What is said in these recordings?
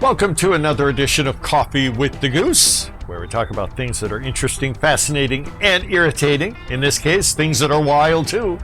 Welcome to another edition of Coffee with the Goose, where we talk about things that are interesting, fascinating, and irritating. In this case, things that are wild too.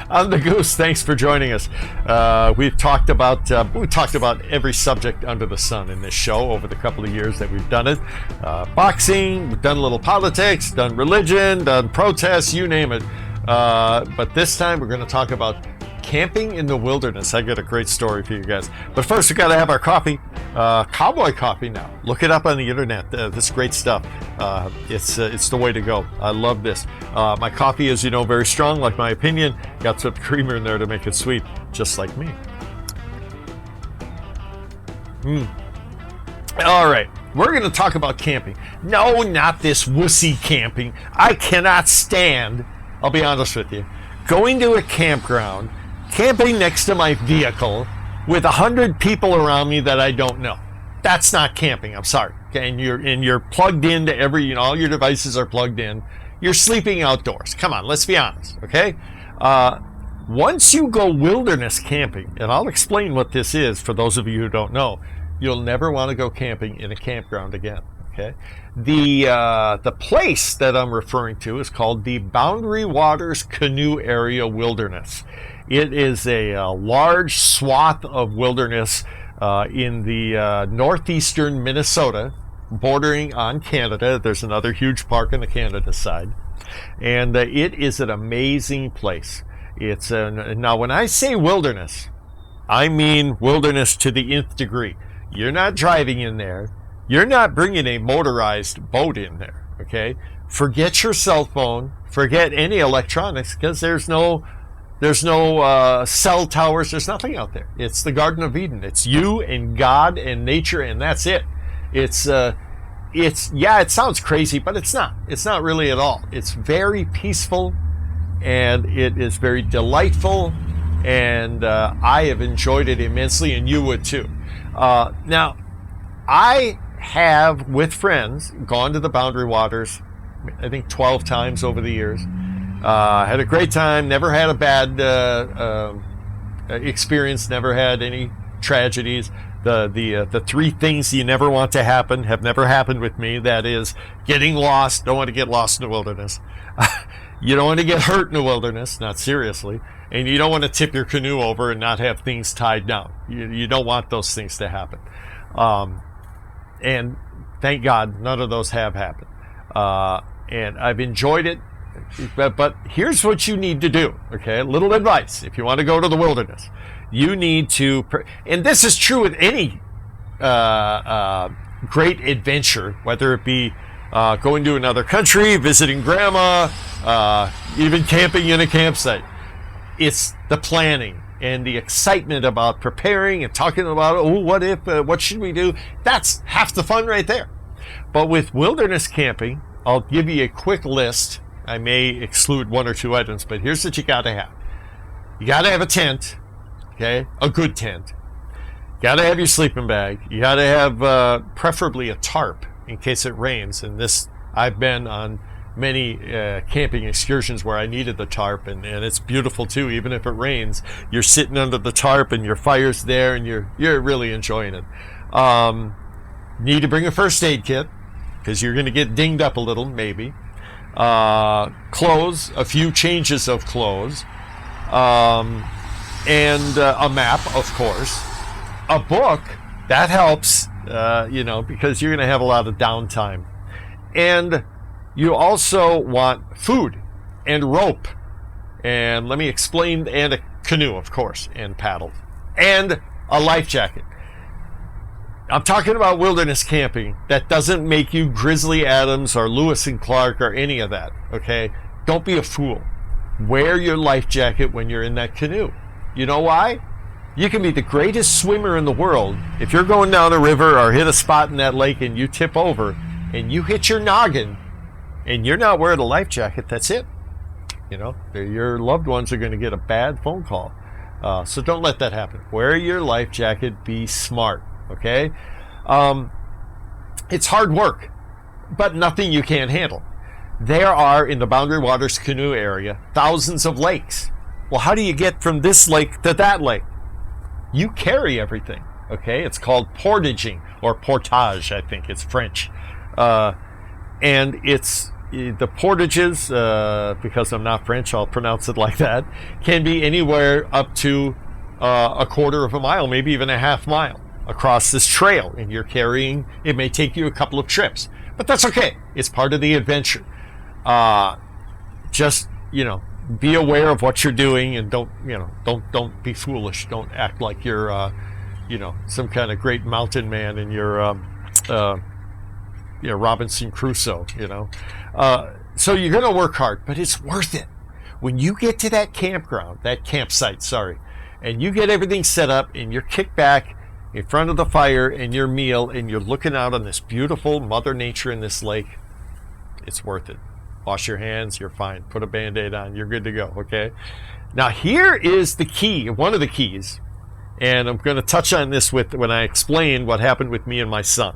I'm the Goose. Thanks for joining us. We've talked about every subject under the sun in this show over the couple of years that we've done it. Boxing, we've done a little politics, done religion, done protests, you name it. But this time we're going to talk about camping in the wilderness. I got a great story for you guys. But first, we got to have our coffee. Cowboy coffee now. Look it up on the internet. This great stuff. It's the way to go. I love this. My coffee is, very strong, like my opinion. Got some creamer in there to make it sweet, just like me. All right. We're going to talk about camping. No, not this wussy camping. I cannot stand, I'll be honest with you, going to a campground, camping next to my vehicle with 100 people around me that I don't know. That's not camping. I'm sorry. Okay, and you're plugged into all your devices are plugged in. You're sleeping outdoors. Come on, let's be honest. Okay. Once you go wilderness camping, and I'll explain what this is for those of you who don't know, you'll never want to go camping in a campground again. Okay. The place that I'm referring to is called the Boundary Waters Canoe Area Wilderness. It is a large swath of wilderness in the northeastern Minnesota, bordering on Canada. There's another huge park on the Canada side, and it is an amazing place. It's now when I say wilderness, I mean wilderness to the nth degree. You're not driving in there. You're not bringing a motorized boat in there, okay? Forget your cell phone. Forget any electronics, because there's no cell towers. There's nothing out there. It's the Garden of Eden. It's you and God and nature, and that's it. It sounds crazy, but it's not. It's not really at all. It's very peaceful, and it is very delightful, and I have enjoyed it immensely, and you would too. Now, I have, with friends, gone to the Boundary Waters, I think 12 times over the years. Had a great time, never had a bad experience, never had any tragedies. The three things you never want to happen have never happened with me. That is, getting lost. Don't want to get lost in the wilderness. You don't want to get hurt in the wilderness, not seriously. And you don't want to tip your canoe over and not have things tied down. You don't want those things to happen. And thank God none of those have happened. And I've enjoyed it. But here's what you need to do, okay? A little advice. If you want to go to the wilderness, you need to, and this is true with any great adventure, whether it be going to another country, visiting grandma, even camping in a campsite. It's the planning and the excitement about preparing and talking about, what if, what should we do? That's half the fun right there. But with wilderness camping, I'll give you a quick list. I may exclude one or two items, but here's what you got to have. You got to have a tent, okay? A good tent. You got to have your sleeping bag. You got to have preferably a tarp in case it rains. And this, I've been on many camping excursions where I needed the tarp, and it's beautiful too. Even if it rains, you're sitting under the tarp and your fire's there, and you're really enjoying it. Need to bring a first aid kit because you're going to get dinged up a little, maybe. Clothes, a few changes of clothes, and a map, of course. A book, that helps, because you're going to have a lot of downtime. And you also want food and rope. And let me explain, and a canoe, of course, and paddle. And a life jacket. I'm talking about wilderness camping. That doesn't make you Grizzly Adams or Lewis and Clark or any of that, okay? Don't be a fool. Wear your life jacket when you're in that canoe. You know why? You can be the greatest swimmer in the world. If you're going down a river or hit a spot in that lake and you tip over and you hit your noggin and you're not wearing a life jacket, that's it. Your loved ones are going to get a bad phone call. So don't let that happen. Wear your life jacket. Be smart. Okay? It's hard work, but nothing you can't handle. There are, in the Boundary Waters Canoe Area, thousands of lakes. Well, how do you get from this lake to that lake? You carry everything. Okay? It's called portaging. or portage, I think it's French. And it's the portages, because I'm not French, I'll pronounce it like that, can be anywhere up to a quarter of a mile, maybe even a half mile across this trail. And you're carrying, it may take you a couple of trips, but that's okay. It's part of the adventure. Just, be aware of what you're doing, and don't be foolish. Don't act like you're, some kind of great mountain man and you're, Robinson Crusoe, So you're going to work hard, but it's worth it. When you get to that campsite, and you get everything set up and you're kicked back in front of the fire and your meal and you're looking out on this beautiful Mother Nature in this lake, it's worth it. Wash your hands, you're fine. Put a Band-Aid on, you're good to go, okay? Now here is the key, one of the keys, and I'm going to touch on this when I explain what happened with me and my son.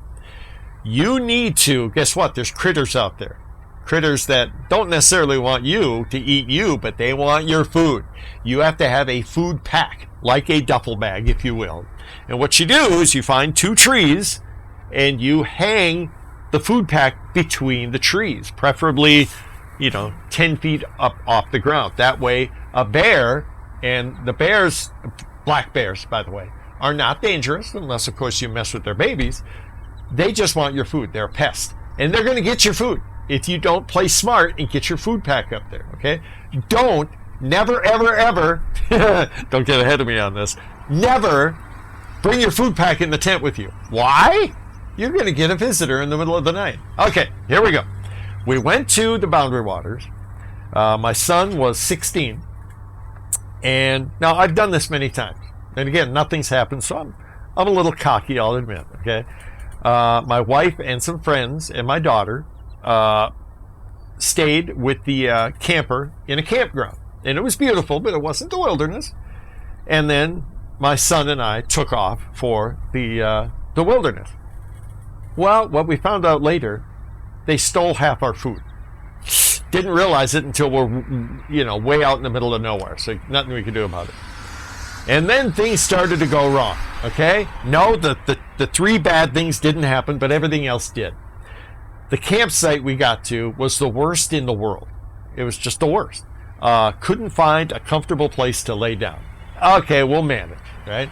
You need to, guess what? There's critters out there. Critters that don't necessarily want you to eat you, but they want your food. You have to have a food pack, like a duffel bag, if you will. And what you do is you find 2 trees and you hang the food pack between the trees, preferably, 10 feet up off the ground. That way a bear, and the bears, black bears, by the way, are not dangerous unless, of course, you mess with their babies. They just want your food. They're a pest. And they're going to get your food if you don't play smart and get your food pack up there, okay? Never, ever, ever, don't get ahead of me on this, never bring your food pack in the tent with you. Why? You're going to get a visitor in the middle of the night. Okay, here we go. We went to the Boundary Waters. My son was 16. And now I've done this many times. And again, nothing's happened, so I'm a little cocky, I'll admit, okay? My wife and some friends and my daughter stayed with the camper in a campground. And it was beautiful, but it wasn't the wilderness. And then my son and I took off for the wilderness. Well, what we found out later, they stole half our food. Didn't realize it until we're, way out in the middle of nowhere. So nothing we could do about it. And then things started to go wrong, okay? No, the 3 bad things didn't happen, but everything else did. The campsite we got to was the worst in the world. It was just the worst. Couldn't find a comfortable place to lay down. Okay, we'll manage, right?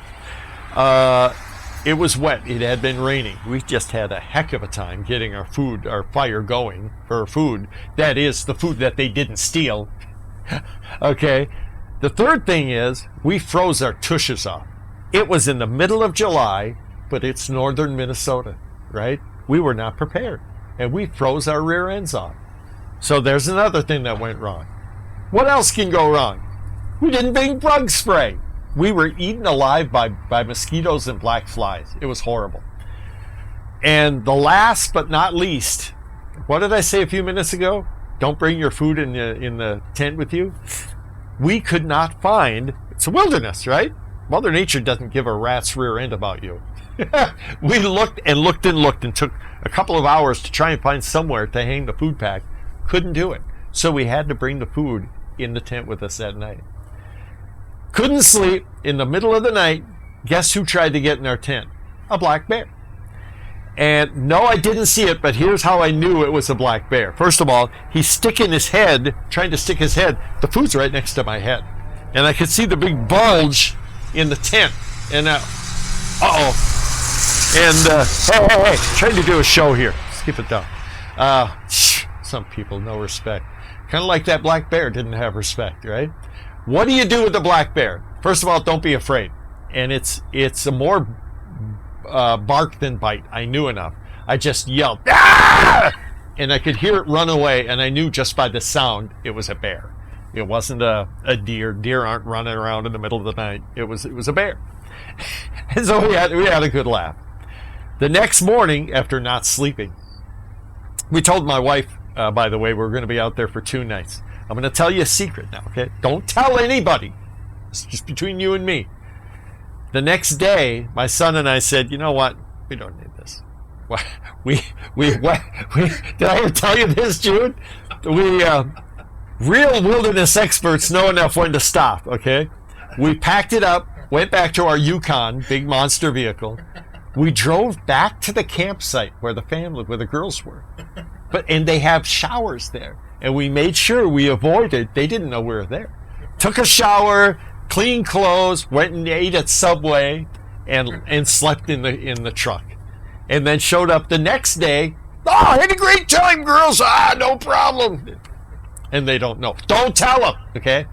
It was wet. It had been raining. We just had a heck of a time getting our fire going for food. That is, the food that they didn't steal. Okay. The third thing is, we froze our tushes off. It was in the middle of July, but it's northern Minnesota, right? We were not prepared, and we froze our rear ends off. So there's another thing that went wrong. What else can go wrong? We didn't bring bug spray. We were eaten alive by mosquitoes and black flies. It was horrible. And the last but not least, what did I say a few minutes ago? Don't bring your food in the tent with you. We could not find, it's a wilderness, right? Mother Nature doesn't give a rat's rear end about you. We looked and looked and looked and took a couple of hours to try and find somewhere to hang the food pack. Couldn't do it. So we had to bring the food in the tent with us that night. Couldn't sleep. In the middle of the night, guess who tried to get in our tent? A black bear. And no, I didn't see it, but here's how I knew it was a black bear. First of all, he's trying to stick his head. The food's right next to my head. And I could see the big bulge in the tent. And, hey, trying to do a show here. Skip it down. Some people, no respect. Kind of like that black bear didn't have respect, right? What do you do with the black bear? First of all, don't be afraid. And it's a more bark than bite. I knew enough. I just yelled, "Ah!" And I could hear it run away, and I knew just by the sound it was a bear. It wasn't a deer. Deer aren't running around in the middle of the night. It was a bear. And so we had a good laugh. The next morning, after not sleeping, we told my wife, by the way, we're going to be out there for 2 nights. I'm going to tell you a secret now, okay? Don't tell anybody. It's just between you and me. The next day, my son and I said, you know what? We don't need this. We did I ever tell you this, Jude? Real wilderness experts know enough when to stop, okay? We packed it up, went back to our Yukon, big monster vehicle. We drove back to the campsite where the girls were, and they have showers there, and we made sure we avoided. They didn't know we were there. Took a shower, clean clothes, went and ate at Subway, and slept in the truck, and then showed up the next day. Oh, I had a great time, girls. No problem. And they don't know. Don't tell them, okay?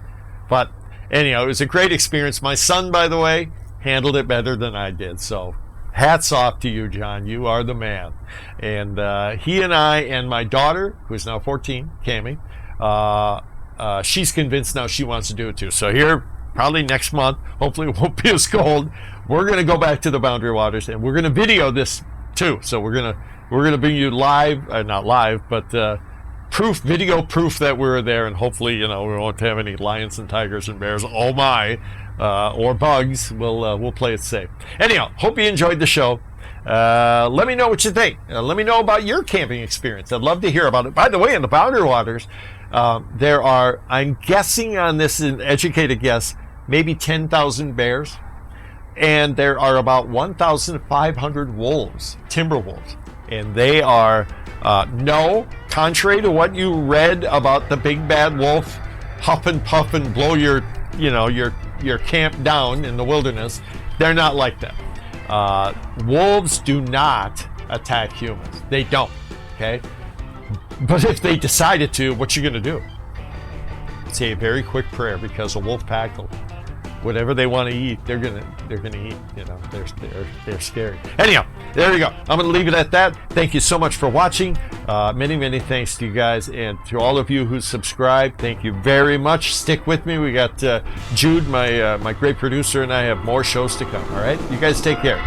But anyhow, it was a great experience. My son, by the way, handled it better than I did. So hats off to you, John. You are the man. And he and I and my daughter, who's now 14, Cammie, she's convinced now she wants to do it too. So here, probably next month, hopefully it won't be as cold, we're going to go back to the Boundary Waters, and we're going to video this too. So we're going to bring you live, not live, but video proof that we were there, and hopefully, we won't have any lions and tigers and bears, oh my, or bugs. We'll play it safe. Anyhow, hope you enjoyed the show. Let me know what you think. Let me know about your camping experience. I'd love to hear about it. By the way, in the Boundary Waters, there are, I'm guessing on this, an educated guess, maybe 10,000 bears, and there are about 1,500 wolves, timber wolves. And they are, contrary to what you read about the big bad wolf huff and puff and blow your camp down in the wilderness, they're not like that. Wolves do not attack humans. They don't, okay? But if they decided to, what you gonna do? Say a very quick prayer, because a wolf pack, whatever they want to eat, they're gonna eat. They're scary. Anyhow, there you go. I'm gonna leave it at that. Thank you so much for watching. Many thanks to you guys, and to all of you who subscribed. Thank you very much. Stick with me. We got Jude, my great producer, and I have more shows to come. All right, you guys take care.